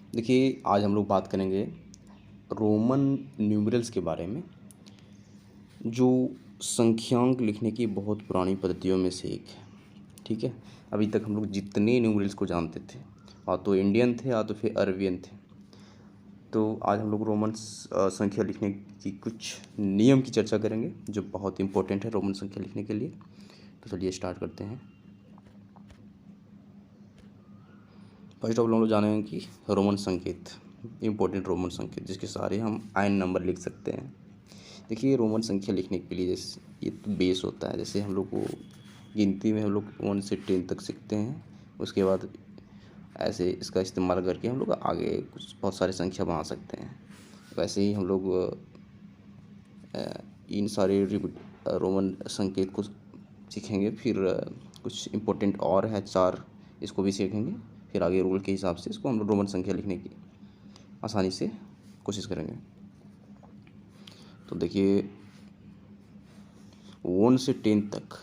देखिए, आज हम लोग बात करेंगे रोमन न्यूमरल्स के बारे में, जो संख्यांक लिखने की बहुत पुरानी पद्धतियों में से एक है। ठीक है। अभी तक हम लोग जितने न्यूमरल्स को जानते थे, या तो इंडियन थे या तो फिर अरबियन थे। तो आज हम लोग रोमन संख्या लिखने की कुछ नियम की चर्चा करेंगे, जो बहुत इंपॉर्टेंट है रोमन संख्या लिखने के लिए। तो चलिए स्टार्ट करते हैं। फर्स्ट ऑफ ऑल हम लोग जानेंगे कि रोमन संकेत, इम्पोर्टेंट रोमन संकेत जिसके सारे हम आयन नंबर लिख सकते हैं। देखिए, रोमन संख्या लिखने के लिए जैसे ये तो बेस होता है। जैसे हम लोग को गिनती में हम लोग 1 से 10 तक सीखते हैं, उसके बाद ऐसे इसका इस्तेमाल करके हम लोग आगे कुछ बहुत सारे संख्या बना सकते हैं। वैसे ही हम लोग इन सारे रोमन संकेत को सीखेंगे। फिर कुछ इम्पोर्टेंट और है 4, इसको भी सीखेंगे। फिर आगे रूल के हिसाब से इसको हम लोग रोमन संख्या लिखने की आसानी से कोशिश करेंगे। तो देखिए, 1 से 10 तक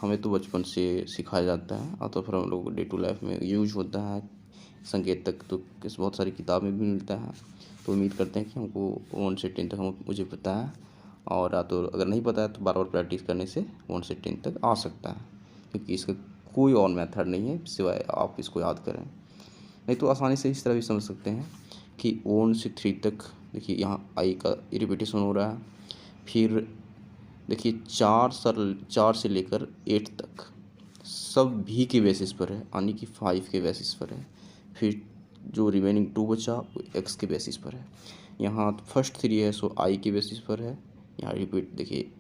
हमें तो बचपन से सिखाया जाता है, और तो फिर हम लोग डे टू लाइफ में यूज होता है। संकेत तक तो किस बहुत सारी किताब में भी मिलता है। तो उम्मीद करते हैं कि हमको 1 से 10 तक मुझे पता है, और या तो अगर नहीं पता है तो बार बार प्रैक्टिस करने से 1 से 10 तक आ सकता है, क्योंकि इसका कोई और मेथड नहीं है सिवाय आप इसको याद करें। नहीं तो आसानी से इस तरह भी समझ सकते हैं कि 1 से 3 तक देखिए यहाँ आई का रिपीटेशन हो रहा है। फिर देखिए 4 से लेकर 8 तक सब भी के बेसिस पर है, यानी कि 5 के बेसिस पर है। फिर जो रिमेनिंग 2 बचा वो एक्स के बेसिस पर है। यहाँ फर्स्ट 3 है सो आई के बेसिस पर है। यहाँ रिपीट देखिए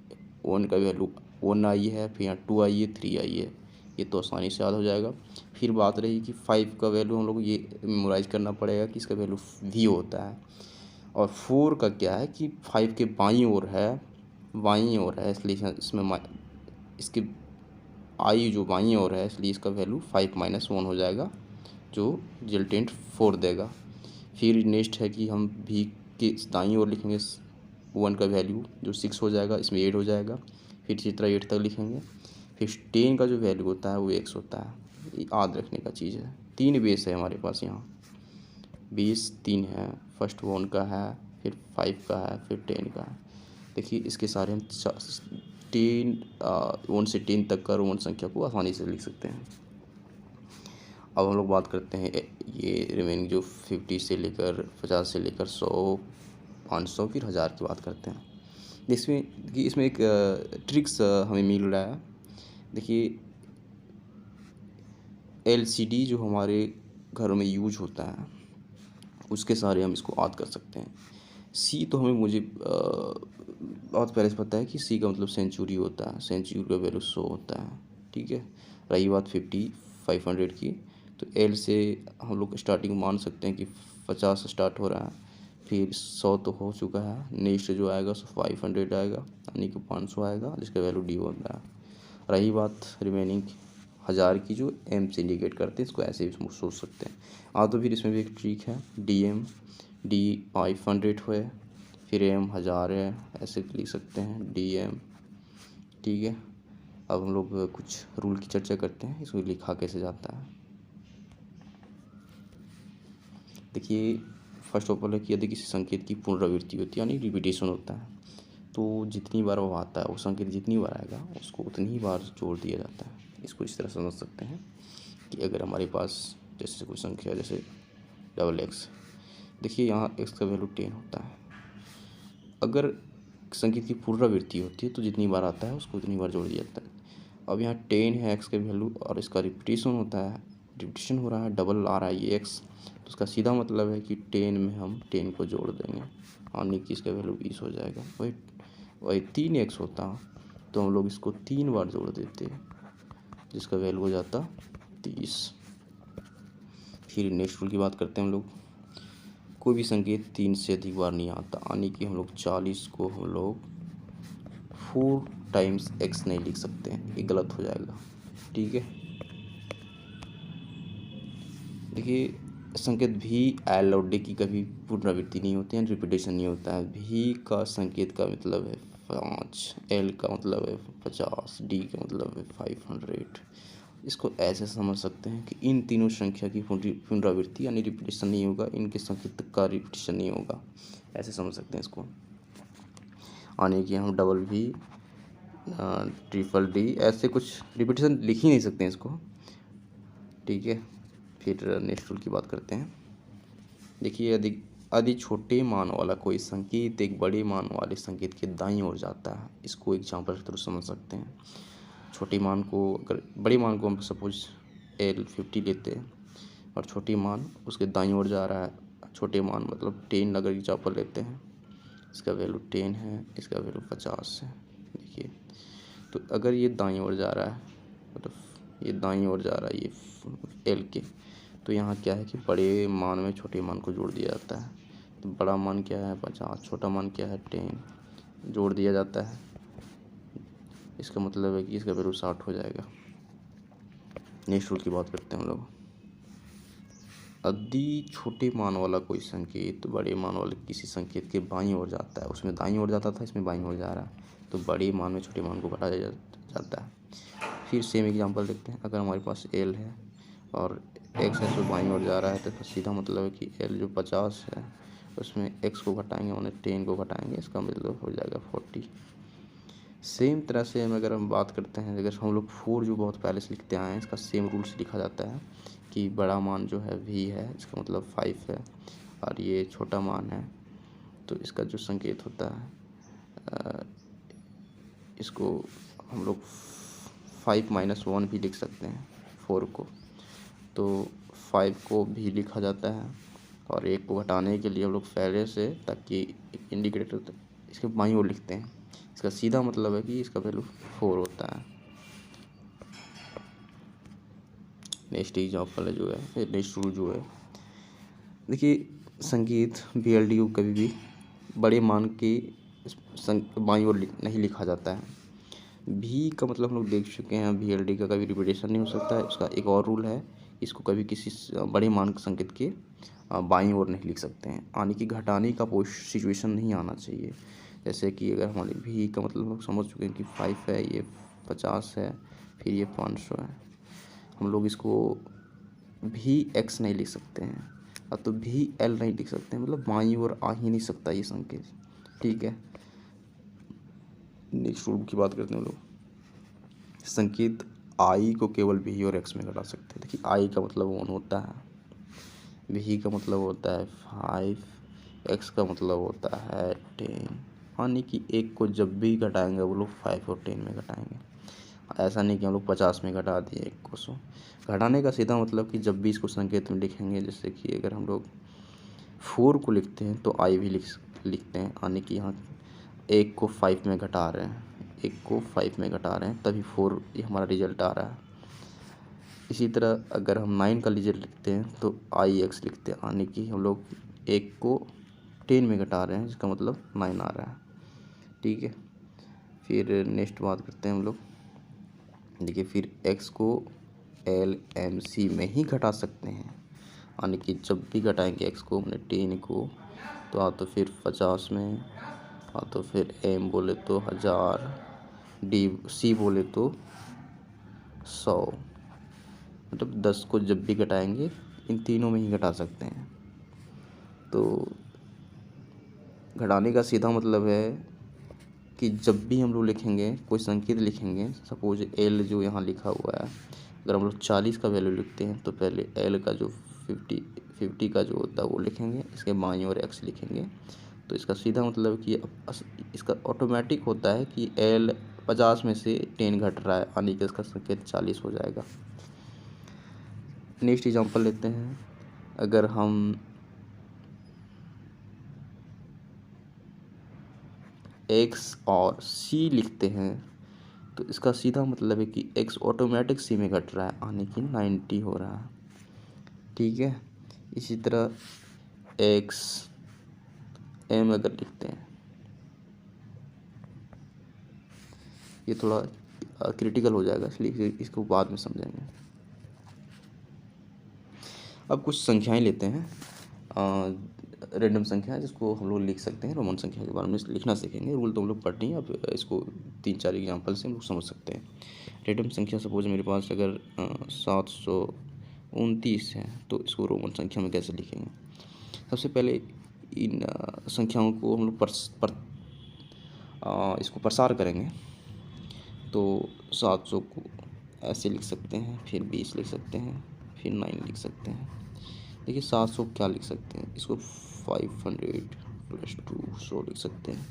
1 का वैल्यू 1 आई है, फिर यहाँ 2 आई है, 3 आई है। ये तो आसानी से याद हो जाएगा। फिर बात रही कि 5 का वैल्यू हम लोग ये मेमोराइज करना पड़ेगा कि इसका वैल्यू वी होता है। और 4 का क्या है कि 5 के बाईं ओर है, इसलिए इसमें इसके आई जो बाईं ओर है, इसलिए इसका वैल्यू 5 - 1 हो जाएगा, जो रिजल्टेंट 4 देगा। फिर नेक्स्ट है कि हम भी के दाईं ओर लिखेंगे 1 का वैल्यू जो 6 हो जाएगा, इसमें 8 हो जाएगा। फिर इसी तरह 8 तक लिखेंगे। फिर 10 का जो वैल्यू होता है वो x होता है। ये याद रखने का चीज़ है। 3 बेस है हमारे पास यहाँ, बेस 3 है। फर्स्ट 1 का है, फिर 5 का है, फिर 10 का है। देखिए इसके सारे हम 1 से 10 तक का रोमन संख्या को आसानी से लिख सकते हैं। अब हम लोग बात करते हैं ये रिमेनिंग जो 50 से लेकर 50 से लेकर 100, 500 फिर 1000 की बात करते हैं। इसमें एक ट्रिक्स हमें मिल रहा है। देखिए, LCD जो हमारे घरों में यूज होता है, उसके सारे हम इसको याद कर सकते हैं। C तो मुझे बहुत पहले से पता है कि C का मतलब सेंचुरी होता है। सेंचुरी का वैल्यू 100 होता है। ठीक है। रही बात 50, 500 की, तो L से हम लोग स्टार्टिंग मान सकते हैं कि 50 से स्टार्ट हो रहा है। फिर 100 तो हो चुका है। नेक्स्ट जो आएगा सो 500 आएगा, यानी कि 500 आएगा, जिसका वैल्यू D होता है। रही बात रिमेनिंग 1000 की, जो M से इंडिकेट करते हैं, इसको ऐसे भी सोच सकते हैं। तो फिर इसमें भी एक ट्रिक है, DM, D 500 है, फिर M 1000 है, ऐसे लिख सकते हैं DM। ठीक है। अब हम लोग कुछ रूल की चर्चा करते हैं, इसको लिखा कैसे जाता है। देखिए, फर्स्ट ऑफ ऑल है कि यदि किसी संकेत की पुनरावृत्ति होती है, यानी रिपीटेशन होता है, तो जितनी बार वो आता है, वो संकेत जितनी बार आएगा उसको उतनी ही बार जोड़ दिया जाता है। इसको इस तरह समझ सकते हैं कि अगर हमारे पास जैसे कोई संख्या जैसे XX, देखिए यहाँ x का वैल्यू 10 होता है। अगर संकेत की पुनरावृत्ति होती है तो जितनी बार आता है उसको उतनी बार जोड़ दिया जाता है। अब यहाँ 10 है x का वैल्यू, और इसका रिपीटेशन होता है, रिपीटेशन हो रहा है, डबल आ रहा है ये x, तो उसका सीधा मतलब है कि 10 में हम 10 को जोड़ देंगे, यानी कि इसका वैल्यू 20 हो जाएगा। वही 3x होता तो हम लोग इसको 3 बार जोड़ देते, जिसका वैल्यू हो जाता 30। फिर नेक्स्ट रूल की बात करते हैं हम लोग। कोई भी संकेत 3 से अधिक बार नहीं आता, यानी कि हम लोग 40 को हम लोग 4 टाइम्स x नहीं लिख सकते हैं, ये गलत हो जाएगा। ठीक है। देखिए, संकेत भी एल और डी की कभी पुनरावृत्ति नहीं होती है, रिपीटेशन नहीं होता है। भी का संकेत का मतलब है 5, L का मतलब है 50, D का मतलब है 500, इसको ऐसे समझ सकते हैं कि इन तीनों संख्या की पुनरावृत्ति यानी रिपीटेशन नहीं होगा, इनके संकेतक का रिपीटेशन नहीं होगा, ऐसे समझ सकते हैं इसको। यानी कि हम डबल भी ट्रिपल डी ऐसे कुछ रिपीटेशन लिख ही नहीं सकते हैं इसको, ठीक है। फिर नेक्स्ट रूल की बात करते हैं। देखिए, यदि छोटे मान वाला कोई संकेत एक बड़े मान वाले संकेत के दाईं ओर जाता है, इसको एग्जाम्पल के थ्रू समझ सकते हैं। छोटे मान को, अगर बड़े मान को हम सपोज L50 लेते हैं और छोटी मान उसके दाईं ओर जा रहा है, छोटे मान मतलब 10 अगर एग्जाम्पल लेते हैं, इसका वैल्यू 10 है, इसका वैल्यू 50 है। देखिए, तो अगर ये दाईं ओर जा रहा है, मतलब ये दाईं ओर जा रहा है ये L के, तो यहाँ क्या है कि बड़े मान में छोटे मान को जोड़ दिया जाता है। तो बड़ा मान क्या है 50, छोटा मान क्या है 10, जोड़ दिया जाता है। इसका मतलब है कि इसका वैल्यू 60 हो जाएगा। नेक्स्ट रूल की बात करते हैं हम लोग। यदि छोटे मान वाला कोई संकेत बड़े मान वाले किसी संकेत के बाईं ओर जाता है, उसमें दाईं ओर जाता था, इसमें बाईं ओर जा रहा है, तो बड़े मान में छोटे मान को घटा दिया जाता है। फिर सेम एग्जांपल देखते हैं। अगर हमारे पास L है और x है तो बाईं ओर जा रहा है, तो सीधा मतलब है कि L जो 50 है उसमें x को घटाएंगे, मैंने 10 को घटाएंगे, इसका मतलब हो जाएगा 40। सेम तरह से अगर हम बात करते हैं, अगर हम लोग 4 जो बहुत पहले से लिखते आए हैं, इसका सेम रूल से लिखा जाता है कि बड़ा मान जो है V है, इसका मतलब 5 है, और ये छोटा मान है, तो इसका जो संकेत होता है इसको हम लोग 5 - 1 भी लिख सकते हैं 4 को। तो 5 को भी लिखा जाता है और 1 को घटाने के लिए हम लोग पहले से, ताकि इंडिकेटर इसके बाईं ओर लिखते हैं। इसका सीधा मतलब है कि इसका वैल्यू 4 होता है। नेक्स्ट एग्जाम्पल है जो है, नेक्स्ट रूल जो है, देखिए, संकेत VLD को कभी भी बड़े मान के बाईं ओर नहीं लिखा जाता है। भी का मतलब हम लोग देख चुके हैं, VLD का कभी रिपीटेशन नहीं हो सकता है। उसका एक और रूल है, इसको कभी किसी बड़े मान के संकेत के बाईं ओर नहीं लिख सकते हैं, यानी कि घटाने का कोई सिचुएशन नहीं आना चाहिए। जैसे कि अगर हमारे भी का मतलब लोग समझ चुके हैं कि 5 है, ये 50 है, फिर ये 500 है, हम लोग इसको भी x नहीं लिख सकते हैं, अब तो भी L नहीं लिख सकते हैं, मतलब बाईं ओर आ ही नहीं सकता ये संकेत, ठीक है। नेक्स्ट रूल की बात करते हैं लोग। संकेत I को केवल V और x में घटा सकते हैं। देखिए, I का मतलब 1 होता है, V का मतलब होता है 5, x का मतलब होता है 10, यानी कि 1 को जब भी घटाएंगे वो लोग 5 और 10 में घटाएंगे। ऐसा नहीं कि हम लोग 50 में घटा दिए 1 को 100। घटाने का सीधा मतलब कि जब भी इसको संकेत में लिखेंगे, जैसे कि अगर हम लोग 4 को लिखते हैं तो I भी लिखते हैं, यानी कि यहाँ 1 को 5 में घटा रहे हैं, 1 को 5 में घटा रहे हैं, तभी 4 ये हमारा रिजल्ट आ रहा है। इसी तरह अगर हम 9 का रिजल्ट लिखते हैं तो IX लिखते हैं, यानी कि हम लोग 1 को 10 में घटा रहे हैं, जिसका मतलब 9 आ रहा है, ठीक है। फिर नेक्स्ट बात करते हैं हम लोग। देखिए, फिर x को LMC में ही घटा सकते हैं, यानी कि जब भी घटाएंगे x को, हमने 10 को, तो फिर 50 में, तो फिर M बोले तो 1000, C बोले तो 100, मतलब 10 को जब भी घटाएंगे इन तीनों में ही घटा सकते हैं। तो घटाने का सीधा मतलब है कि जब भी हम लोग लिखेंगे, कोई संकेत लिखेंगे, सपोज L जो यहाँ लिखा हुआ है, अगर हम लोग 40 का वैल्यू लिखते हैं तो पहले L का जो 50 का जो होता है वो लिखेंगे, इसके बाईं ओर x लिखेंगे। तो इसका सीधा मतलब कि इसका ऑटोमेटिक होता है कि L 50 में से 10 घट रहा है, यानी कि इसका संकेत 40 हो जाएगा। नेक्स्ट एग्जांपल लेते हैं। अगर हम x और c लिखते हैं तो इसका सीधा मतलब है कि x ऑटोमेटिक c में घट रहा है, यानी कि 90 हो रहा है, ठीक है। इसी तरह x m अगर लिखते हैं, ये थोड़ा क्रिटिकल हो जाएगा, इसलिए इसको बाद में समझेंगे। अब कुछ संख्याएं लेते हैं, रैंडम संख्या जिसको हम लोग लिख सकते हैं। रोमन संख्या के बारे में लिखना सीखेंगे, रूल तो हम लोग पढ़ नहीं है, अब इसको 3-4 एग्जांपल से हम लोग समझ सकते हैं। रेंडम संख्या सपोज मेरे पास अगर 729 है, तो इसको रोमन संख्या में कैसे लिखेंगे। सबसे पहले इन संख्याओं को हम लोग इसको प्रसार करेंगे। तो 700 को ऐसे लिख सकते हैं, फिर 20 लिख सकते हैं, फिर 9 लिख सकते हैं। देखिए 700 क्या लिख सकते हैं, इसको 500 + 200 लिख सकते हैं,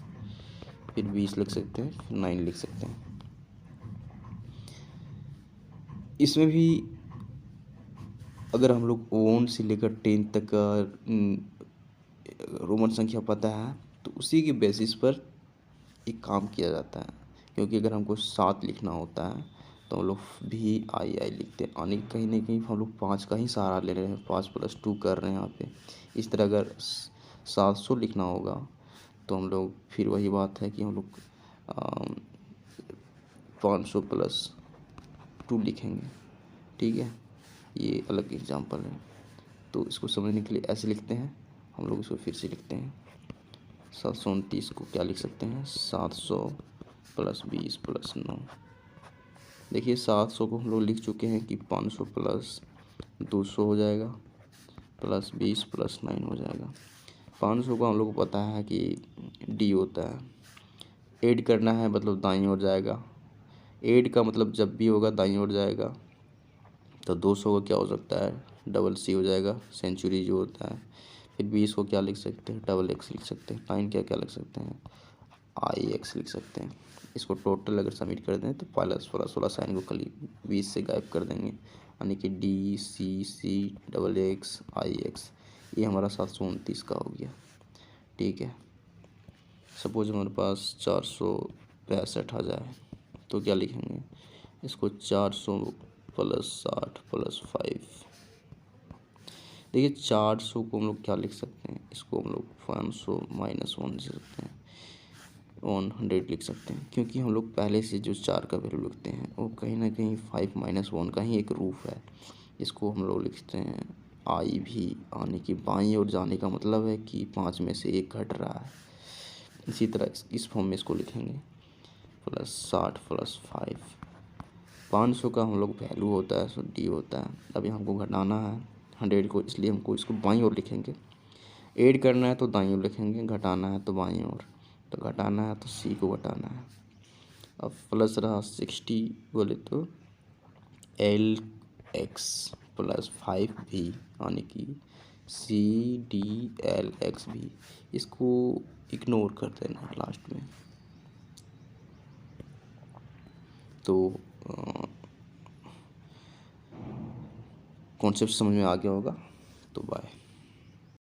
फिर 20 लिख सकते हैं, फिर 9 लिख सकते हैं। इसमें भी अगर हम लोग 1 से लेकर 10 तक का रोमन संख्या पता है, तो उसी के बेसिस पर एक काम किया जाता है। क्योंकि अगर हमको 7 लिखना होता है तो हम लोग VII लिखते हैं, यानी कहीं ना कहीं हम लोग 5 का ही सहारा ले रहे हैं, 5 + 2 कर रहे हैं यहाँ पे। इस तरह अगर 700 लिखना होगा तो हम लोग फिर वही बात है कि हम लोग 500 + 2 लिखेंगे। ठीक है, ये अलग एग्जांपल है। तो इसको समझने के लिए ऐसे लिखते हैं हम लोग, इसको फिर से लिखते हैं। 729 को क्या लिख सकते हैं, 700 + 20 + 9। देखिए 700 को हम लोग लिख चुके हैं कि 500 + 200 हो जाएगा, + 20 + 9 हो जाएगा। 500 को हम लोग को पता है कि D होता है, ऐड करना है मतलब दाईं ओर जाएगा। ऐड का मतलब जब भी होगा दाईं ओर जाएगा। तो 200 का क्या हो सकता है, CC हो जाएगा, सेंचुरी जो होता है। फिर 20 को क्या लिख सकते हैं, XX लिख सकते हैं। 9 क्या लिख सकते हैं, IX लिख सकते हैं। इसको टोटल अगर सबमिट कर दें तो पहला 16 साइन को खाली 20 से गायब कर देंगे, यानी कि DCC XX IX, ये हमारा 729 का हो गया। ठीक है, सपोज हमारे पास 465 आ जाए तो क्या लिखेंगे, इसको 400 + 60 + 5। देखिए 400 को हम लोग क्या लिख सकते हैं, इसको हम लोग 500 - 1 लिख सकते हैं, 100 लिख सकते हैं। क्योंकि हम लोग पहले से जो 4 का वैल्यू लिखते हैं वो कहीं ना कहीं 5 - 1 का ही एक रूप है। इसको हम लोग लिखते हैं IV, यानी कि बाईं ओर जाने का मतलब है कि 5 में से 1 घट रहा है। इसी तरह इस फॉर्म में इसको लिखेंगे, +60 + 5। 500 का हम लोग वैल्यू होता है, सो D होता है। अभी हमको घटाना है 100 को, इसलिए हमको इसको बाईं ओर लिखेंगे। ऐड करना है तो दाईं ओर लिखेंगे, घटाना है तो बाईं ओर। तो घटाना है तो C को घटाना है। अब प्लस रहा 60 बोले तो LX + 5V, यानी कि CDLXV। इसको इग्नोर कर देना है लास्ट में। तो कॉन्सेप्ट समझ में आ गया होगा। तो बाय।